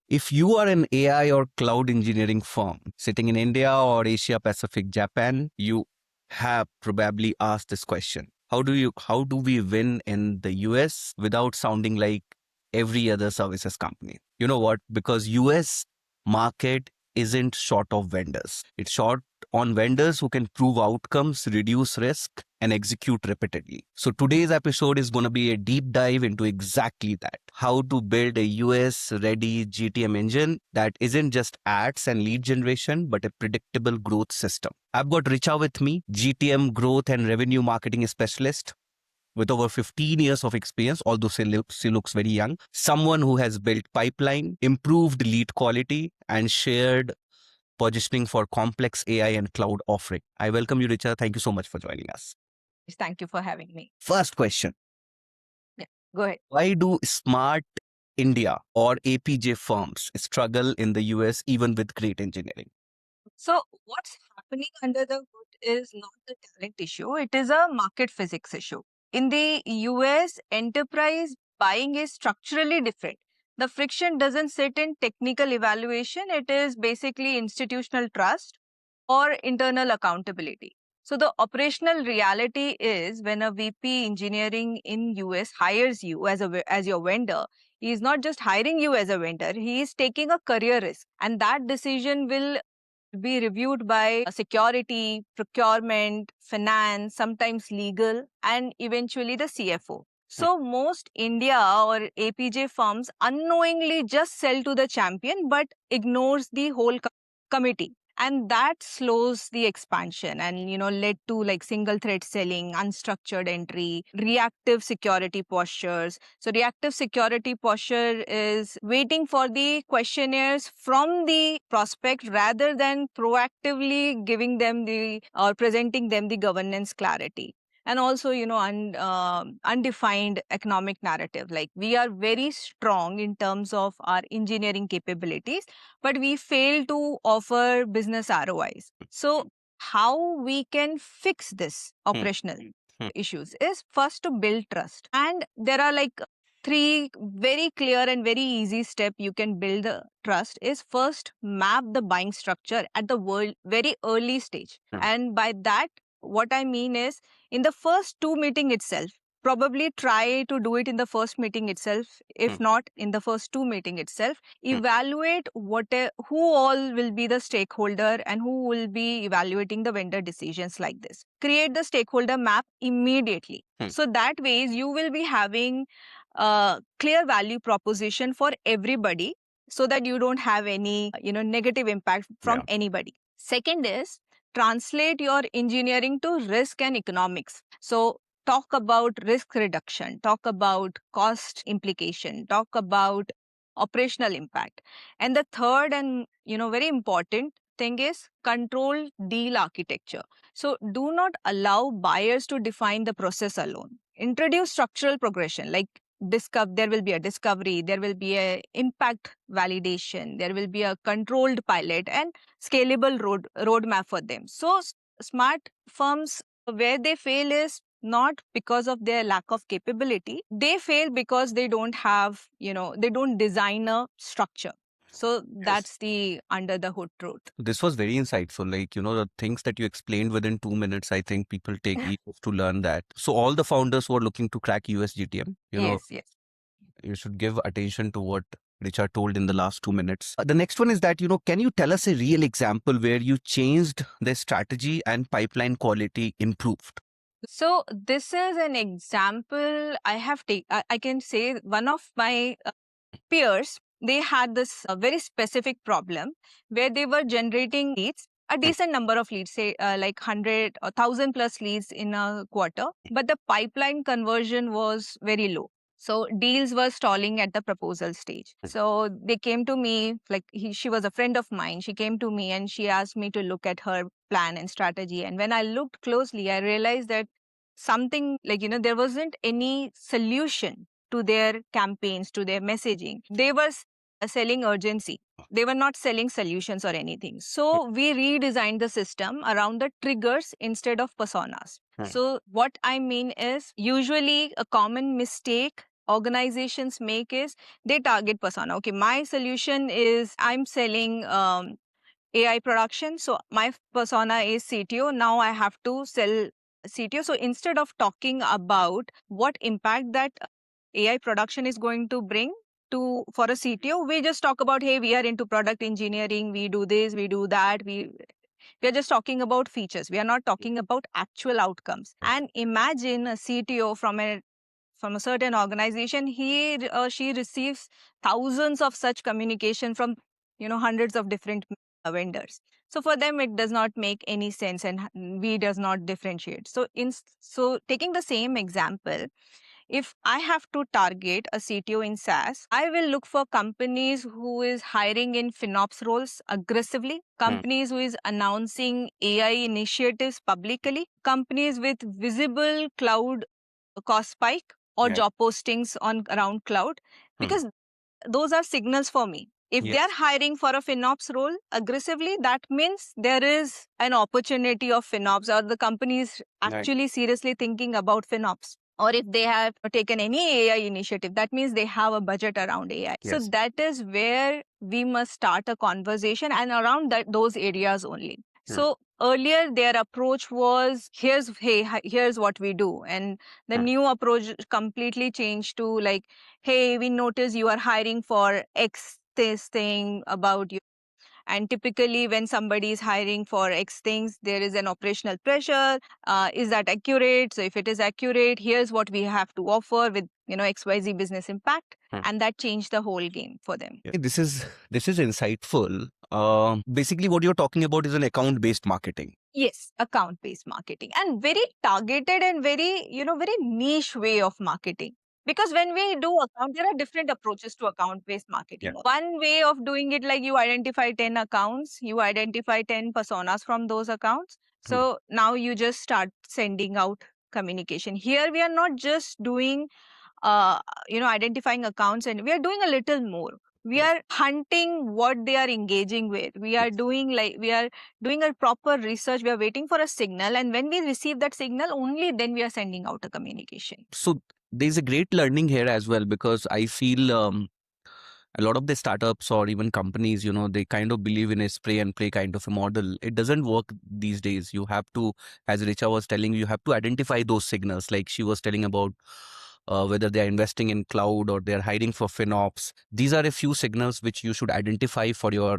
If you are an AI or cloud engineering firm sitting in India or Asia Pacific, Japan, you have probably asked this question. How do we win in the US without sounding like every other services company? You know what? Because US market isn't short of vendors. It's short on vendors who can prove outcomes, reduce risk, and execute repeatedly. So today's episode is going to be a deep dive into exactly that. How to build a US ready GTM engine that isn't just ads and lead generation, but a predictable growth system. I've got Richa with me, GTM growth and revenue marketing specialist with over 15 years of experience, although she looks very young. Someone who has built pipeline, improved lead quality, and shared positioning for complex AI and cloud offering. I welcome you, Richa. Thank you so much for joining us. Thank you for having me. First question. Yeah, go ahead. Why do smart India or APJ firms struggle in the US even with great engineering? So what's happening under the hood is not the talent issue. It is a market physics issue. In the US, enterprise buying is structurally different. The friction doesn't sit in technical evaluation. It is basically institutional trust or internal accountability. So the operational reality is when a VP engineering in US hires you as your vendor, he is not just hiring you as a vendor, he is taking a career risk. And that decision will be reviewed by security, procurement, finance, sometimes legal, and eventually the CFO. So most India or APJ firms unknowingly just sell to the champion but ignores the whole committee. And that slows the expansion and led to like single thread selling, unstructured entry, reactive security postures. So reactive security posture is waiting for the questionnaires from the prospect rather than proactively giving them the or presenting them the governance clarity. And also, undefined economic narrative. Like we are very strong in terms of our engineering capabilities, but we fail to offer business ROIs. So how we can fix this operational issues is first to build trust. And there are like three very clear and very easy step you can build the trust is first map the buying structure at the very early stage. And by that, what I mean is in the first two meeting itself, probably try to do it in the first meeting itself. If not in the first two meeting itself, evaluate who all will be the stakeholder and who will be evaluating the vendor decisions like this. Create the stakeholder map immediately. So that ways you will be having a clear value proposition for everybody so that you don't have any negative impact from anybody. Second is translate your engineering to risk and economics. So talk about risk reduction, talk about cost implication, talk about operational impact. And the third and very important thing is control deal architecture. So do not allow buyers to define the process alone. Introduce structural progression like there will be a discovery, there will be a impact validation, there will be a controlled pilot and scalable roadmap for them. So smart firms, where they fail is not because of their lack of capability. They fail because they don't have, they don't design a structure. So that's the under the hood truth. This was very insightful. Like, the things that you explained within 2 minutes, I think people take years to learn that. So all the founders who are looking to crack US GTM, Yes. you should give attention to what Richard told in the last 2 minutes. The next one is that, can you tell us a real example where you changed the strategy and pipeline quality improved? So this is an example I can say one of my peers, they had this very specific problem where they were generating leads, a decent number of leads, say like 100 or 1000 plus leads in a quarter, but the pipeline conversion was very low. So deals were stalling at the proposal stage. So they came to me, like she was a friend of mine. She came to me and she asked me to look at her plan and strategy. And when I looked closely, I realized that something like, there wasn't any solution to their campaigns, to their messaging. They were selling urgency. They were not selling solutions or anything. So we redesigned the system around the triggers instead of personas. So what I mean is usually a common mistake organizations make is they target persona. Okay, my solution is I'm selling AI production. So my persona is CTO. Now I have to sell CTO. So instead of talking about what impact that AI production is going to bring to for a CTO, we just talk about, hey, we are into product engineering, we do this, we do that, we are just talking about features. We are not talking about actual outcomes. And imagine a CTO from a certain organization, he or she receives thousands of such communication from hundreds of different vendors. So for them it does not make any sense, and we does not differentiate. So taking the same example, if I have to target a CTO in SaaS, I will look for companies who is hiring in FinOps roles aggressively, companies who is announcing AI initiatives publicly, companies with visible cloud cost spike or job postings on around cloud, because those are signals for me. If they are hiring for a FinOps role aggressively, that means there is an opportunity of FinOps, or the company is actually seriously thinking about FinOps. Or if they have taken any AI initiative, that means they have a budget around AI. So that is where we must start a conversation, and around those areas only. So earlier their approach was, here's what we do, and the new approach completely changed to like, hey, we notice you are hiring for X this thing about you. And typically when somebody is hiring for X things, there is an operational pressure. Is that accurate? So if it is accurate, here's what we have to offer with XYZ business impact. And that changed the whole game for them. This is insightful. Basically, what you're talking about is an account-based marketing. Yes, account-based marketing, and very targeted and very niche way of marketing. Because when we do account, there are different approaches to account-based marketing. One way of doing it, like you identify 10 accounts, you identify 10 personas from those accounts. So now you just start sending out communication. Here we are not just doing identifying accounts, and we are doing a little more. We are hunting what they are engaging with. We are doing a proper research. We are waiting for a signal, and when we receive that signal, only then we are sending out a communication. So there's a great learning here as well, because I feel a lot of the startups or even companies, they kind of believe in a spray and pray kind of a model. It doesn't work these days. You have to, as Richa was telling you have to identify those signals. Like she was telling about whether they are investing in cloud or they're hiring for FinOps. These are a few signals which you should identify for your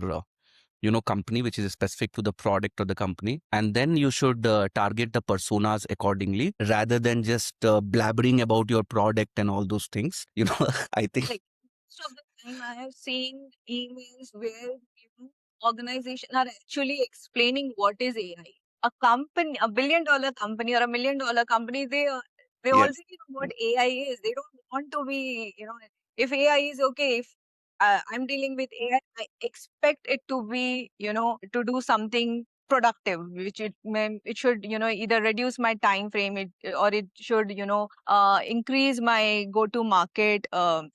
company, which is specific to the product or the company. And then you should target the personas accordingly, rather than just blabbering about your product and all those things. I think. Like, most of the time I have seen emails where organizations are actually explaining what is AI. A company, a $1 billion company or $1 million company, they already know what AI is. They don't want to be, if AI is okay, if I'm dealing with AI, I expect it to be, to do something productive, which it should either reduce my time frame, or it should increase my go to market, or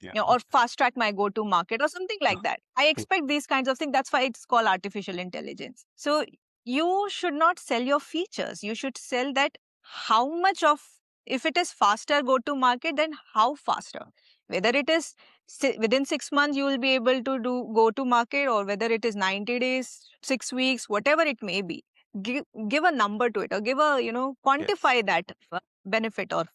fast track my go to market or something like that. I expect these kinds of things. That's why it's called artificial intelligence. So you should not sell your features. You should sell that how much of, if it is faster go to market, then how faster, whether it is within 6 months you will be able to do go to market, or whether it is 90 days, 6 weeks, whatever it may be. Give a number to it, or give a quantify that benefit or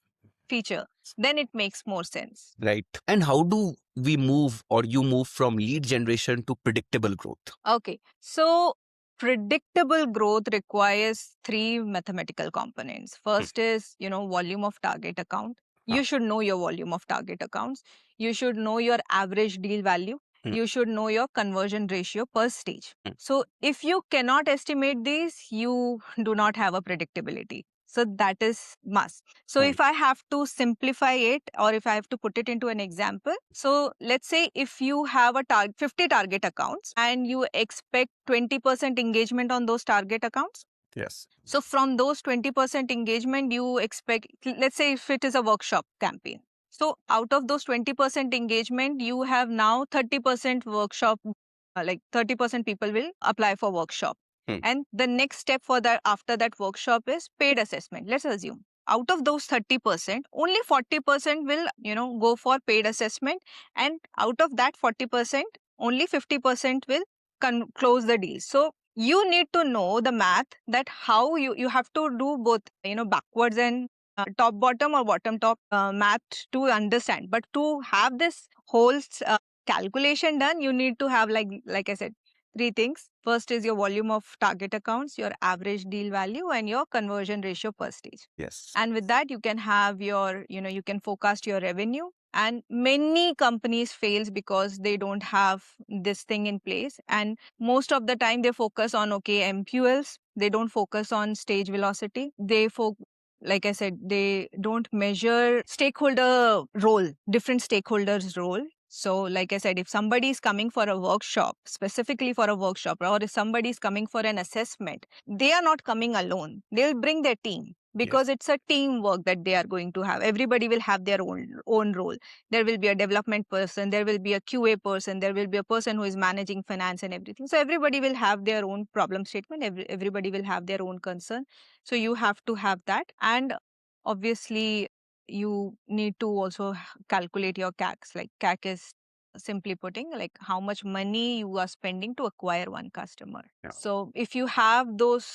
feature, then it makes more sense. Right. And how do we move, or you move, from lead generation to predictable growth? Okay, so predictable growth requires 3 mathematical components. First is volume of target account. You should know your volume of target accounts. You should know your average deal value. You should know your conversion ratio per stage. So if you cannot estimate these, you do not have a predictability. So that is must. So if I have to simplify it, or if I have to put it into an example, so let's say if you have a 50 target accounts and you expect 20% engagement on those target accounts. Yes. So from those 20% engagement, you expect, let's say if it is a workshop campaign. So out of those 20% engagement, you have now 30% workshop, like 30% people will apply for workshop. And the next step for that after that workshop is paid assessment. Let's assume out of those 30%, only 40% will, go for paid assessment. And out of that 40%, only 50% will close the deal. So you need to know the math, that how you have to do both, backwards and top bottom or bottom top math to understand. But to have this whole calculation done, you need to have, like I said, three things. First is your volume of target accounts, your average deal value, and your conversion ratio per stage. Yes. And with that, you can have your, you can forecast your revenue. And many companies fails because they don't have this thing in place. And most of the time they focus on, okay, MQLs. They don't focus on stage velocity. Like I said, they don't measure stakeholder role, different stakeholders role. So, like I said, if somebody is coming for a workshop, specifically for a workshop, or if somebody is coming for an assessment, they are not coming alone. They'll bring their team, because it's a teamwork that they are going to have. Everybody will have their own role. There will be a development person, there will be a QA person, there will be a person who is managing finance and everything. So everybody will have their own problem statement. Everybody will have their own concern. So you have to have that. And obviously, you need to also calculate your CACs. Like CAC is, simply putting, like how much money you are spending to acquire one customer. Yeah. So if you have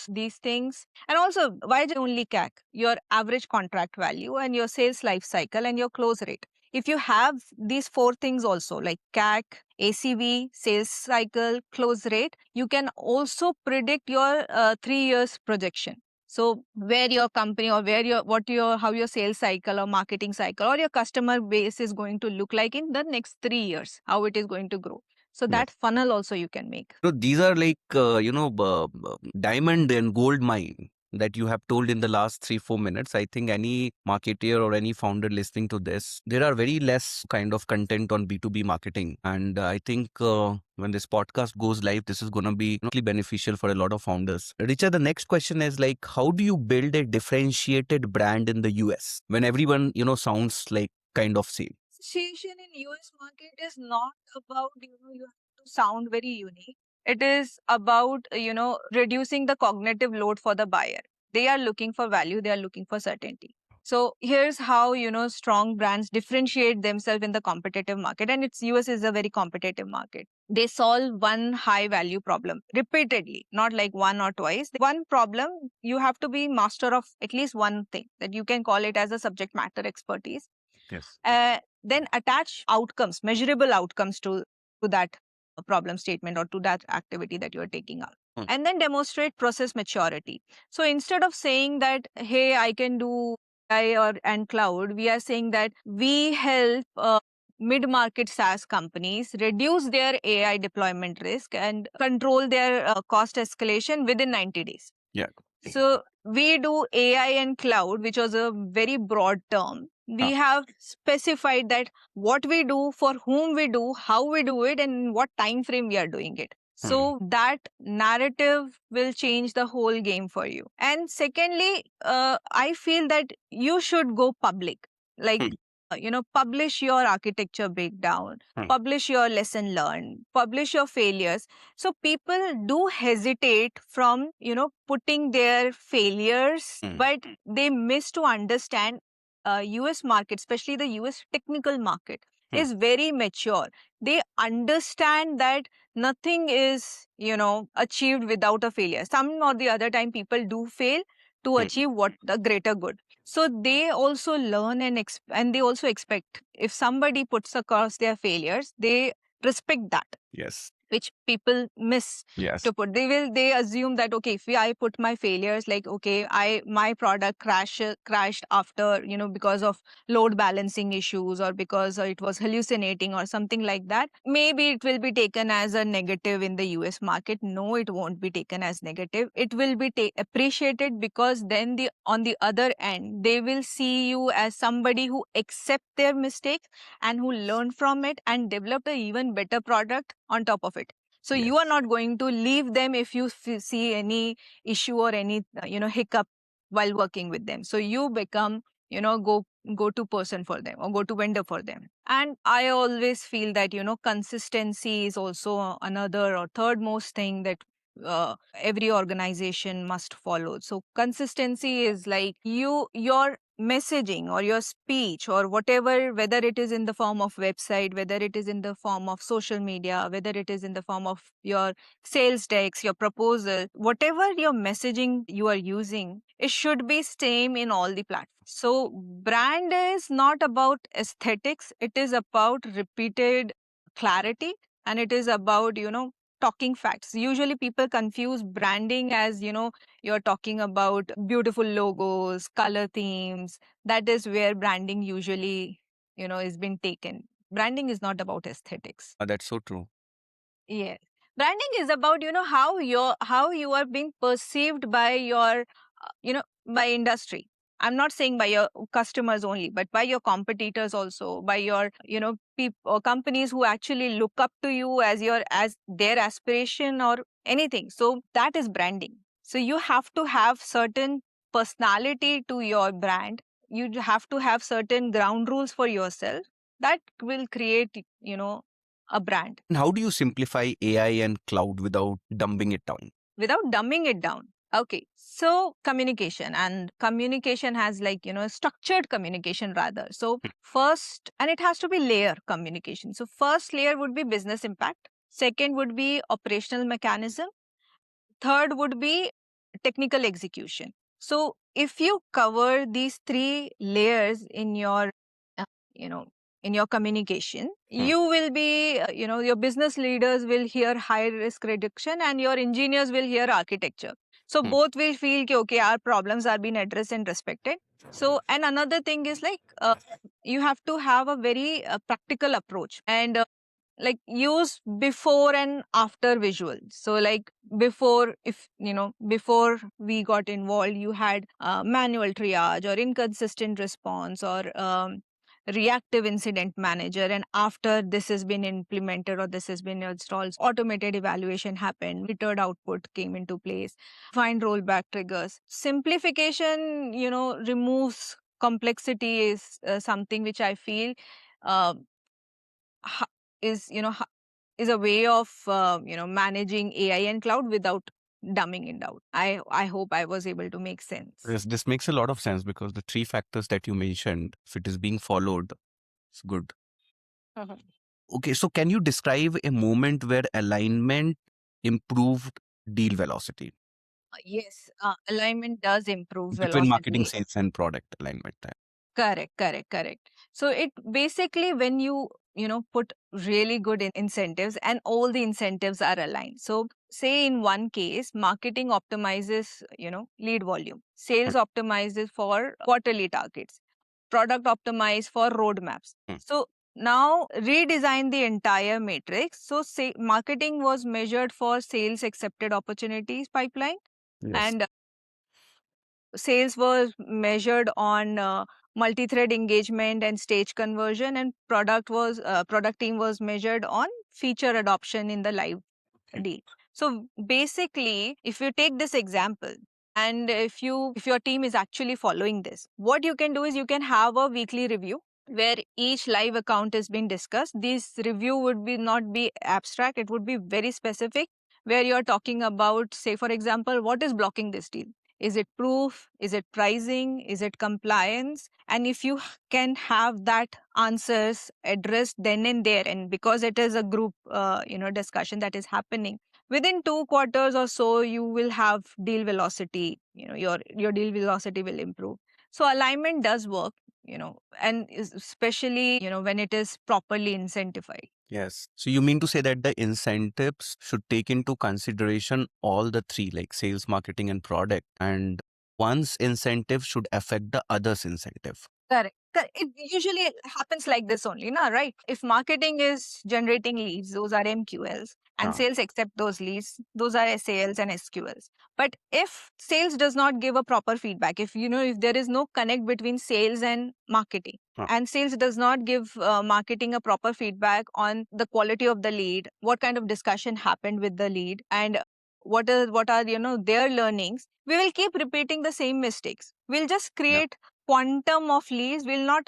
these things, and also why only CAC, your average contract value and your sales life cycle and your close rate. If you have these four things also, like CAC, ACV, sales cycle, close rate, you can also predict your 3 years projection. So where your company, or how your sales cycle or marketing cycle or your customer base is going to look like in the next 3 years, how it is going to grow. So that funnel also you can make. So these are like, diamond and gold mine that you have told in the last 3-4 minutes. I think any marketer or any founder listening to this, there are very less kind of content on B2B marketing. And I think when this podcast goes live, this is going to be really beneficial for a lot of founders. Richa, the next question is like, how do you build a differentiated brand in the US when everyone, sounds like kind of same? Differentiation in US market is not about, you have to sound very unique. It is about, reducing the cognitive load for the buyer. They are looking for value, they are looking for certainty. So here's how, strong brands differentiate themselves in the competitive market. And US is a very competitive market. They solve one high value problem repeatedly, not like one or twice. One problem, you have to be master of at least one thing, that you can call it as a subject matter expertise. Yes. Then attach outcomes, measurable outcomes to that problem statement or to that activity that you're taking out. And then demonstrate process maturity. So instead of saying that, hey, I can do AI and cloud, we are saying that we help mid-market SaaS companies reduce their AI deployment risk and control their cost escalation within 90 days. Yeah. So we do AI and cloud, which was a very broad term. We have specified that what we do, for whom we do, how we do it, and in what time frame we are doing it. So that narrative will change the whole game for you. And secondly, I feel that you should go public. Like, publish your architecture breakdown, publish your lesson learned, publish your failures. So people do hesitate from, putting their failures, but they miss to understand US market, especially the US technical market, is very mature. They understand that nothing is, achieved without a failure. Some or the other time people do fail to achieve what the greater good. So they also learn and they also expect, if somebody puts across their failures, they respect that. Yes. Which people miss to put. They assume that, okay, if I put my failures, like, okay, my product crashed after, because of load balancing issues, or because it was hallucinating or something like that, maybe it will be taken as a negative in the US market. No, it won't be taken as negative. It will be appreciated, because then on the other end, they will see you as somebody who accept their mistakes and who learn from it and develop an even better product on top of it. So you are not going to leave them if you see any issue or any hiccup while working with them. So you become go-to person for them, or go-to vendor for them. And I always feel that consistency is also another or third most thing that every organization must follow. So consistency is like your messaging or your speech or whatever, whether it is in the form of website, whether it is in the form of social media, whether it is in the form of your sales decks, your proposal, whatever your messaging you are using, it should be same in all the platforms. So brand is not about aesthetics, it is about repeated clarity, and it is about, talking facts. Usually people confuse branding as, you're talking about beautiful logos, color themes. That is where branding usually, is been taken. Branding is not about aesthetics. That's so true. Yes. Branding is about, how you are being perceived by your, by industry. I'm not saying by your customers only, but by your competitors also, by your, or companies who actually look up to you as their aspiration or anything. So that is branding. So you have to have certain personality to your brand. You have to have certain ground rules for yourself that will create, a brand. And how do you simplify AI and cloud without dumbing it down? Without dumbing it down. Okay, so communication, and communication has, like, structured communication rather. So first, and it has to be layer communication. So first layer would be business impact, second would be operational mechanism, third would be technical execution. So if you cover these three layers in your, uh, you know, in your communication, you will be, your business leaders will hear high risk reduction and your engineers will hear architecture. So both will feel ki, okay, our problems are being addressed and respected. So, and another thing is like, you have to have a very practical approach, and like use before and after visuals. So like before, if before we got involved, you had manual triage or inconsistent response or reactive incident manager, and after this has been implemented or this has been installed, automated evaluation happened, metered output came into place, find rollback triggers. Simplification, removes complexity, is something which I feel uh, ho- is is a way of managing AI and cloud without dumbing it down. I hope I was able to make sense. Yes, this makes a lot of sense because the three factors that you mentioned, if it is being followed, it's good. Mhm. Okay, so can you describe a moment where alignment improved deal velocity Yes, alignment does improve between marketing, velocity. sales, and product alignment? Correct, correct, correct. So it basically, when you put really good incentives and all the incentives are aligned. So say in one case, marketing optimizes, lead volume, sales optimizes for quarterly targets, product optimize for roadmaps. Hmm. So now redesign the entire matrix. So say marketing was measured for sales accepted opportunities pipeline, Yes. and sales was measured on multi-thread engagement and stage conversion, and product team was measured on feature adoption in the live deal. So basically, if you take this example, and if your team is actually following this, what you can do is you can have a weekly review where each live account is being discussed. This review would be not be abstract, it would be very specific, where you're talking about, say for example, what is blocking this deal. Is it proof? Is it pricing? Is it compliance? And if you can have that answers addressed then and there, and because it is a group discussion that is happening, within 2 quarters or so, you will have deal velocity. Your deal velocity will improve. So alignment does work, and especially when it is properly incentivized. Yes. So you mean to say that the incentives should take into consideration all the three, like sales, marketing, and product, and one's incentive should affect the other's incentive. Correct. It usually happens like this only, na, right? If marketing is generating leads, those are MQLs, and Ah, sales accept those leads, those are SALs and SQLs. But if sales does not give a proper feedback, if there is no connect between sales and marketing, ah, and sales does not give marketing a proper feedback on the quality of the lead, what kind of discussion happened with the lead, and what are their learnings, we will keep repeating the same mistakes. We'll just yeah. create quantum of leads, will not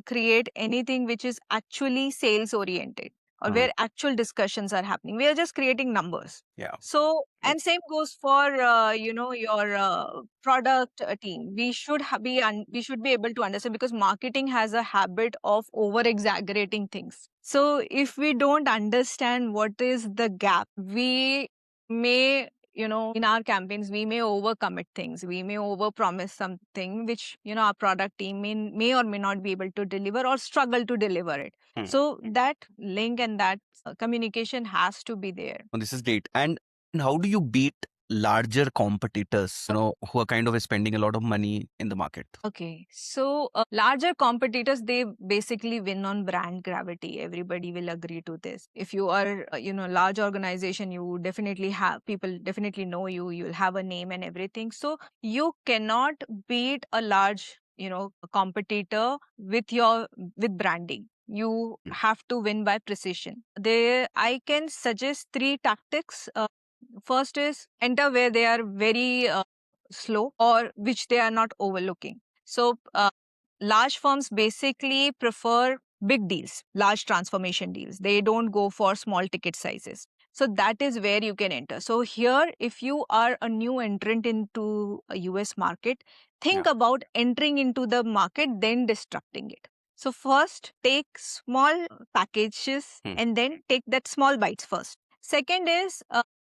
create anything which is actually sales oriented. or where actual discussions are happening. We are just creating numbers. Yeah. So, and same goes for your product team. We should we should be able to understand, because marketing has a habit of over exaggerating things. So if we don't understand what is the gap, we may, in our campaigns, we may overcommit things. We may overpromise something which, our product team may or may not be able to deliver, or struggle to deliver it. So that link and that communication has to be there. Oh, this is great. And how do you beat larger competitors, who are kind of spending a lot of money in the market? Okay, so larger competitors, they basically win on brand gravity. Everybody will agree to this. If you are, large organization, you definitely have people definitely know you. You'll have a name and everything. So you cannot beat a large, competitor with branding. You have to win by precision. I can suggest three tactics. First is enter where they are very slow, or which they are not overlooking. So, large firms basically prefer big deals, large transformation deals. They don't go for small ticket sizes. So, that is where you can enter. So, here, if you are a new entrant into a US market, think about entering into the market, then disrupting it. So, first, take small packages and then take that small bites first. Second is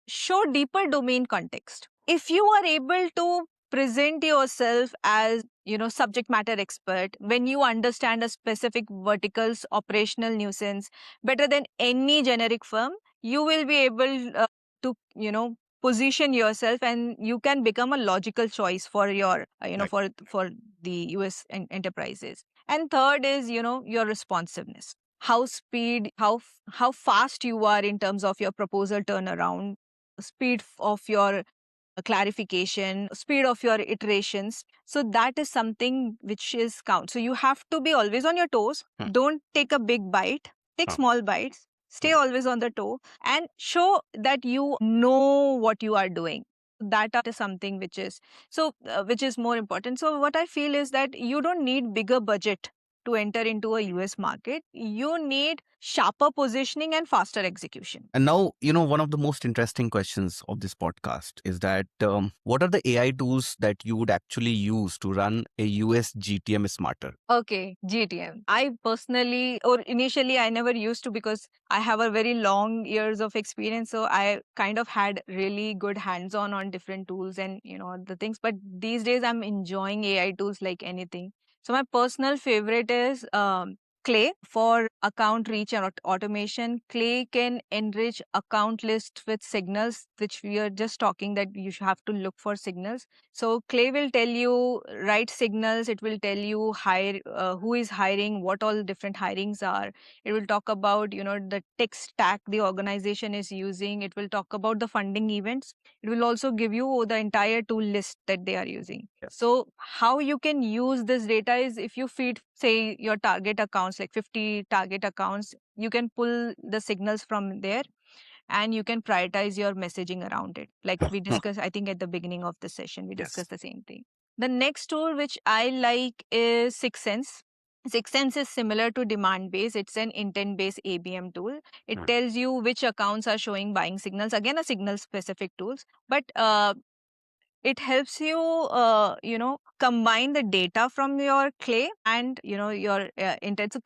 show deeper domain context. If you are able to present yourself as subject matter expert, when you understand a specific vertical's operational nuisance better than any generic firm, you will be able to position yourself, and you can become a logical choice for your for the US enterprises. And third is your responsiveness, how fast you are in terms of your proposal turnaround, speed of your clarification, speed of your iterations. So that is something which is count. So you have to be always on your toes. Don't take a big bite. Take small bites. Stay always on the toe and show that you know what you are doing. That is something which is more important. So what I feel is that you don't need bigger budget to enter into a US market. You need sharper positioning and faster execution. And now, one of the most interesting questions of this podcast is that what are the AI tools that you would actually use to run a US GTM smarter? Okay, GTM. I personally, or initially, I never used to, because I have a very long years of experience. So I kind of had really good hands-on on different tools and the things. But these days, I'm enjoying AI tools like anything. So my personal favorite is Clay for account reach and automation. Clay can enrich account list with signals, which we are just talking that you should have to look for signals. So Clay will tell you right signals. It will tell you who is hiring, what all different hirings are. It will talk about the tech stack the organization is using. It will talk about the funding events. It will also give you the entire tool list that they are using. So how you can use this data is, if you feed, say, your target accounts, like 50 target accounts, you can pull the signals from there, and you can prioritize your messaging around it. Like we discussed, I think at the beginning of the session, we discussed the same thing. The next tool which I like is SixSense. SixSense is similar to demand base. It's an intent based ABM tool. It tells you which accounts are showing buying signals. Again, a signal specific tools, but it helps you combine the data from your Clay and your intent. So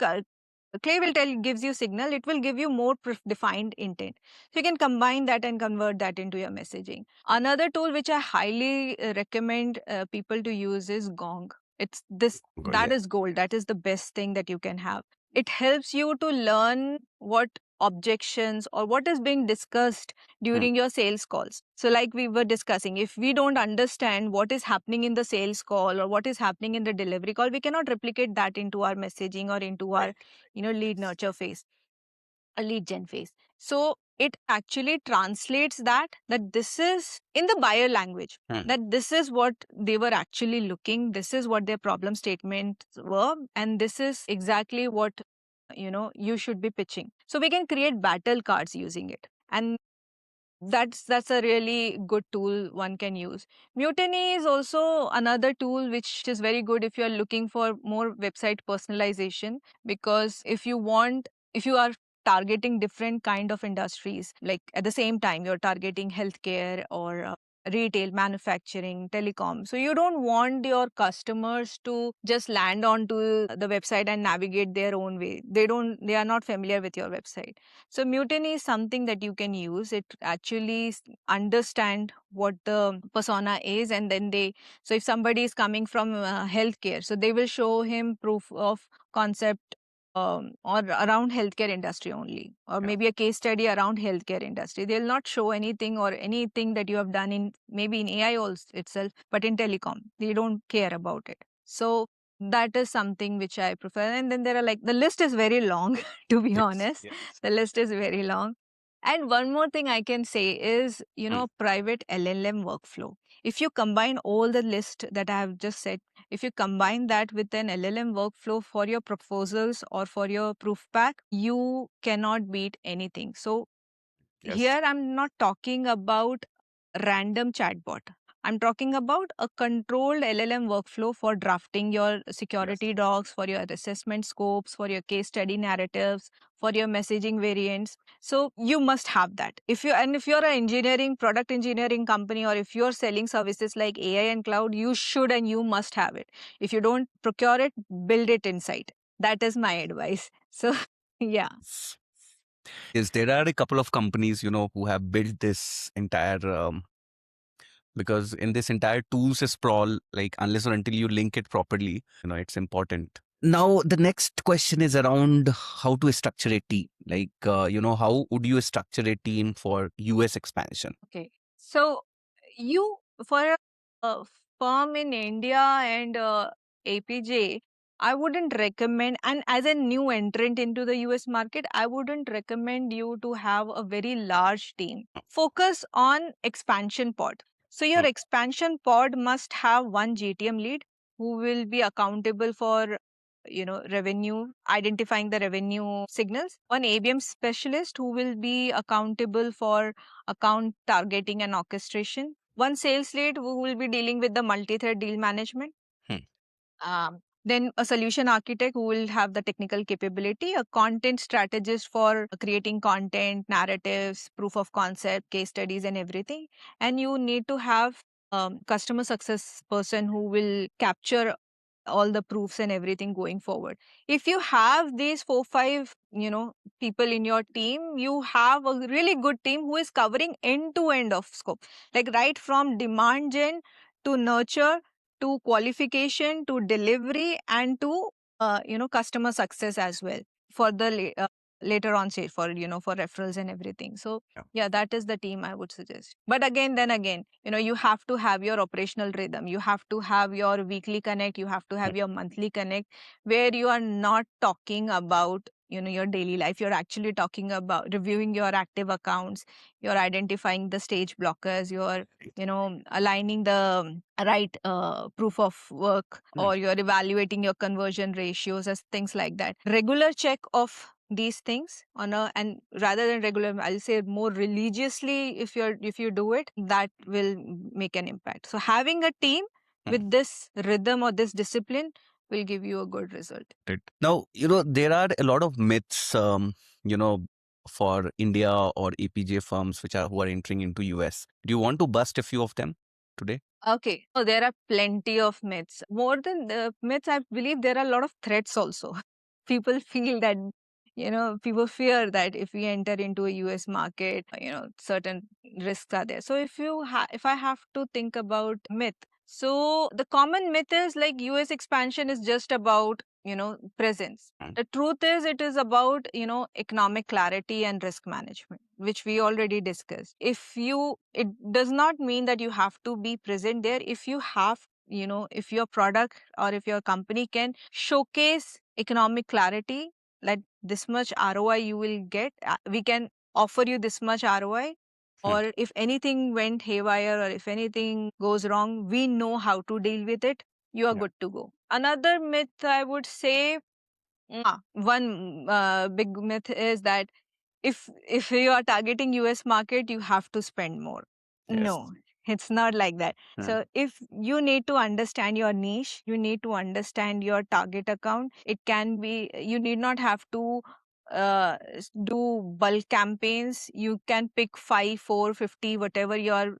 Clay will gives you signal. It will give you more defined intent. So you can combine that and convert that into your messaging. Another tool which I highly recommend people to use is Gong. It's this Good, that yeah. is gold. That is the best thing that you can have. It helps you to learn what objections or what is being discussed during your sales calls. So like we were discussing, if we don't understand what is happening in the sales call or what is happening in the delivery call, we cannot replicate that into our messaging or into our lead nurture phase, a lead gen phase. So it actually translates that this is in the buyer language, that this is what they were actually looking, this is what their problem statements were, and this is exactly what you should be pitching. So we can create battle cards using it, and that's a really good tool one can use. Mutiny is also another tool which is very good if you are looking for more website personalization, because if you are targeting different kind of industries. Like at the same time, you're targeting healthcare or retail, manufacturing, telecom. So you don't want your customers to just land onto the website and navigate their own way. They are not familiar with your website. So Mutiny is something that you can use. It actually understand what the persona is, and then so if somebody is coming from healthcare, so they will show him proof of concept or around healthcare industry only, or maybe a case study around healthcare industry. They'll not show anything or anything that you have done in maybe in AI also itself, but in telecom, they don't care about it. So that is something which I prefer. And then there are like, the list is very long, to be honest. The list is very long. And one more thing I can say is, private LLM workflow. If you combine all the list that I have just said, if you combine that with an LLM workflow for your proposals or for your proof pack, you cannot beat anything. So here I'm not talking about random chatbot. I'm talking about a controlled LLM workflow for drafting your security docs, for your assessment scopes, for your case study narratives, for your messaging variants. So you must have that. If you're an engineering, product engineering company, or if you're selling services like AI and cloud, you should and you must have it. If you don't procure it, build it inside. That is my advice. So yeah. Yes, there are a couple of companies, who have built this entire, because in this entire tools sprawl, like unless or until you link it properly, it's important. Now, the next question is around how to structure a team. Like, how would you structure a team for US expansion? Okay. So you for a firm in India and APJ, I wouldn't recommend, and as a new entrant into the US market, I wouldn't recommend you to have a very large team. Focus on expansion pod. So your expansion pod must have one GTM lead who will be accountable for revenue, identifying the revenue signals, one ABM specialist who will be accountable for account targeting and orchestration, one sales lead who will be dealing with the multi-thread deal management, then a solution architect who will have the technical capability, a content strategist for creating content, narratives, proof of concept, case studies, and everything. And you need to have customer success person who will capture all the proofs and everything going forward. If you have these 4 5 people in your team, you have a really good team who is covering end to end of scope, like right from demand gen to nurture to qualification to delivery and to customer success as well for the later on stage, for for referrals and everything. So yeah, that is the team I would suggest. But again, then again, you have to have your operational rhythm, you have to have your weekly connect, you have to have your monthly connect, where you are not talking about your daily life, you're actually talking about reviewing your active accounts, you're identifying the stage blockers, you're aligning the right proof of work, or you're evaluating your conversion ratios as things like that. Regular check of these things on a, and rather than regular, I'll say more religiously, if you do it, that will make an impact. So having a team with this rhythm or this discipline will give you a good result. Right. Now, there are a lot of myths, for India or APJ firms who are entering into US. Do you want to bust a few of them today? Okay. So there are plenty of myths. More than the myths, I believe there are a lot of threats also. People feel that, people fear that if we enter into a US market, certain risks are there. So if I have to think about myth, so the common myth is like US expansion is just about, presence. The truth is it is about, economic clarity and risk management, which we already discussed. It does not mean that you have to be present there. If you have, if your product or if your company can showcase economic clarity, like this much ROI you will get, we can offer you this much ROI, or if anything went haywire or if anything goes wrong, we know how to deal with it, you are good to go. Another myth I would say, one big myth is that if you are targeting US market, you have to spend more. No, it's not like that. So if you need to understand your niche, you need to understand your target account. It can be, you need not have to do bulk campaigns. You can pick 5, 4, 50, whatever your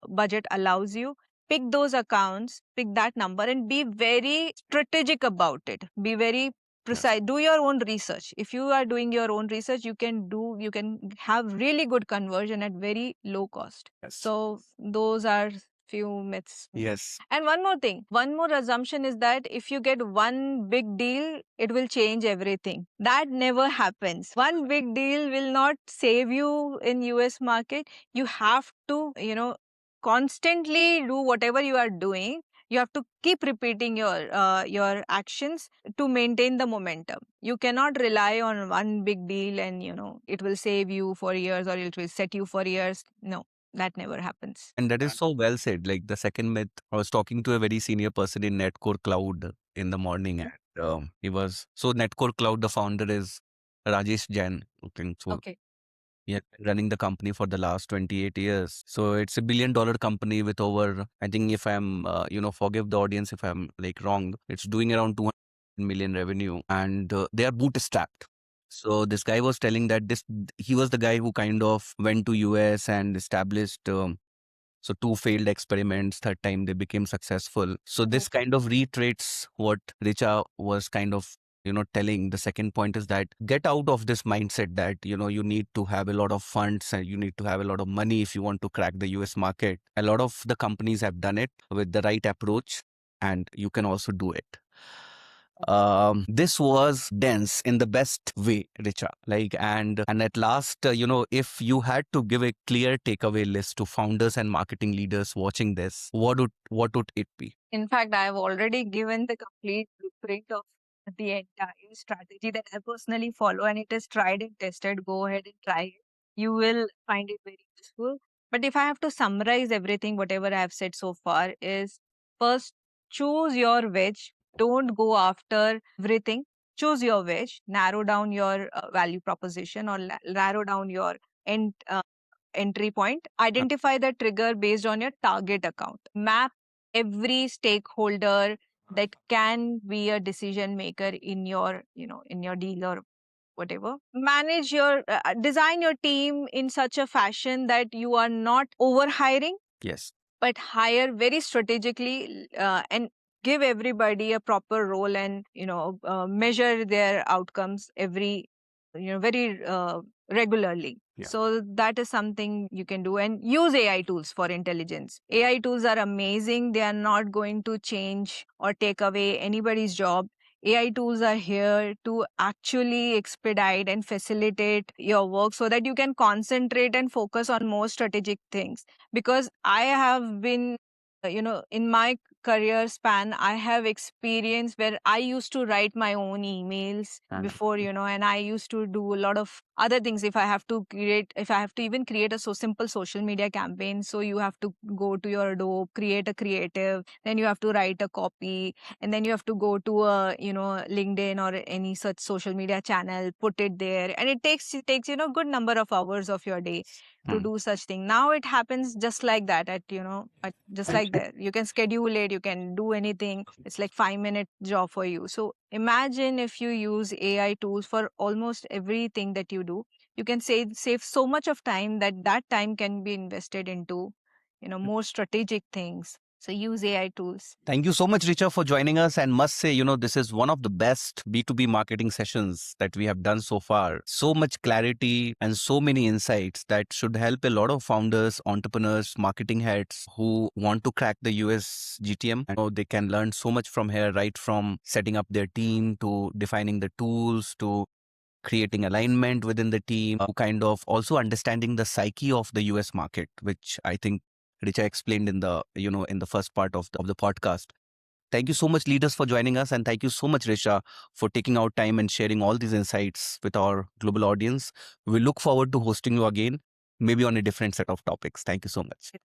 budget allows you. Pick those accounts, pick that number, and be very strategic about it. Be very precise. Do your own research. If you are doing your own research, you can have really good conversion at very low cost. So those are few myths. Yes. And one more thing, one more assumption is that if you get one big deal, it will change everything. That never happens. One big deal will not save you in US market. You have to, constantly do whatever you are doing. You have to keep repeating your actions to maintain the momentum. You cannot rely on one big deal and it will save you for years or it will set you for years. No, that never happens. And that is so well said. Like the second myth, I was talking to a very senior person in Netcore Cloud in the morning, and he was so Netcore Cloud. The founder is Rajesh Jain. Okay, so Okay. he has been running the company for the last 28 years. So it's a billion-dollar company with over, I think if I'm, forgive the audience if I'm like wrong, it's doing around 200 million revenue, and they are bootstrapped. So this guy was telling that he was the guy who kind of went to US and established so two failed experiments, third time they became successful. So this kind of reiterates what Richa was kind of, telling. The second point is that get out of this mindset that, you need to have a lot of funds and you need to have a lot of money if you want to crack the US market. A lot of the companies have done it with the right approach, and you can also do it. This was dense in the best way, Richa. Like, and at last, if you had to give a clear takeaway list to founders and marketing leaders watching this, what would it be? In fact, I have already given the complete blueprint of the entire strategy that I personally follow, and it is tried and tested. Go ahead and try it. You will find it very useful. But if I have to summarize everything, whatever I have said so far, is first choose your wedge. Don't go after everything. Choose your wedge. Narrow down your value proposition, or narrow down your end. Entry point. Identify the trigger based on your target account. Map every stakeholder that can be a decision maker in your in your deal or whatever. Manage your design your team in such a fashion that you are not over hiring, Yes. but hire very strategically, and give everybody a proper role, and measure their outcomes every very regularly. Yeah. So that is something you can do, and use AI tools for intelligence. AI tools are amazing. They are not going to change or take away anybody's job. AI tools are here to actually expedite and facilitate your work so that you can concentrate and focus on more strategic things. Because I have been, in my career span, I have experience where I used to write my own emails before, and I used to do a lot of other things. If I have to even create a so simple social media campaign, so you have to go to your Adobe, create a creative, then you have to write a copy, and then you have to go to a LinkedIn or any such social media channel, put it there, and it takes good number of hours of your day to do such thing. Now it happens just like that just like that. You can schedule it, you can do anything. It's like 5-minute job for you. So imagine if you use AI tools for almost everything that you do. You can save so much of time that time can be invested into more strategic things. So use AI tools. Thank you so much, Richa, for joining us. And must say, this is one of the best B2B marketing sessions that we have done so far. So much clarity and so many insights that should help a lot of founders, entrepreneurs, marketing heads who want to crack the US GTM. They can learn so much from here, right from setting up their team to defining the tools to creating alignment within the team, to kind of also understanding the psyche of the US market, which I think Richa explained in the first part of the podcast. Thank you so much, leaders, for joining us, and thank you so much, Richa, for taking out time and sharing all these insights with our global audience. We look forward to hosting you again, maybe on a different set of topics. Thank you so much.